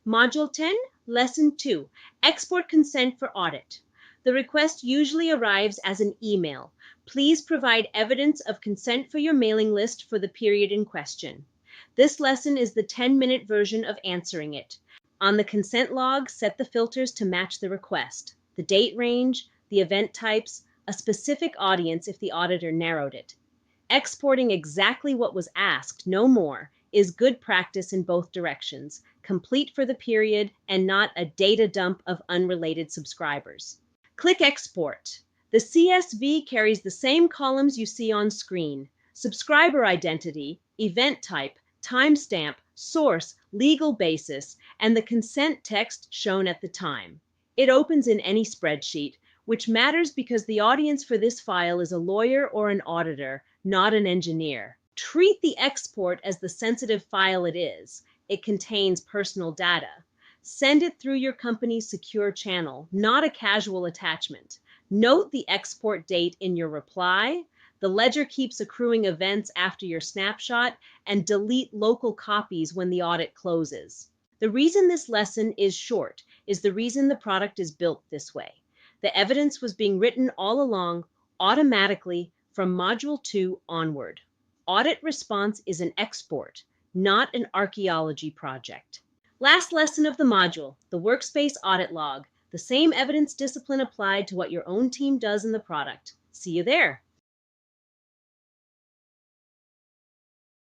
Module 10, Lesson 2, Export Consent for Audit. The request usually arrives as an email. Please provide evidence of consent for your mailing list for the period in question. This lesson is the 10-minute version of answering it. On the consent log, set the filters to match the request, the date range, the event types, a specific audience if the auditor narrowed it. Exporting exactly what was asked, no more, is good practice in both directions, complete for the period and not a data dump of unrelated subscribers. Click Export. The CSV carries the same columns you see on screen: subscriber identity, event type, timestamp, source, legal basis, and the consent text shown at the time. It opens in any spreadsheet, which matters because the audience for this file is a lawyer or an auditor, not an engineer. Treat the export as the sensitive file it is. It contains personal data. Send it through your company's secure channel, not a casual attachment. Note the export date in your reply. The ledger keeps accruing events after your snapshot, and delete local copies when the audit closes. The reason this lesson is short is the reason the product is built this way. The evidence was being written all along, automatically, from Module 2 onward. Audit response is an export, not an archaeology project. Last lesson of the module, the workspace audit log. The same evidence discipline applied to what your own team does in the product. See you there.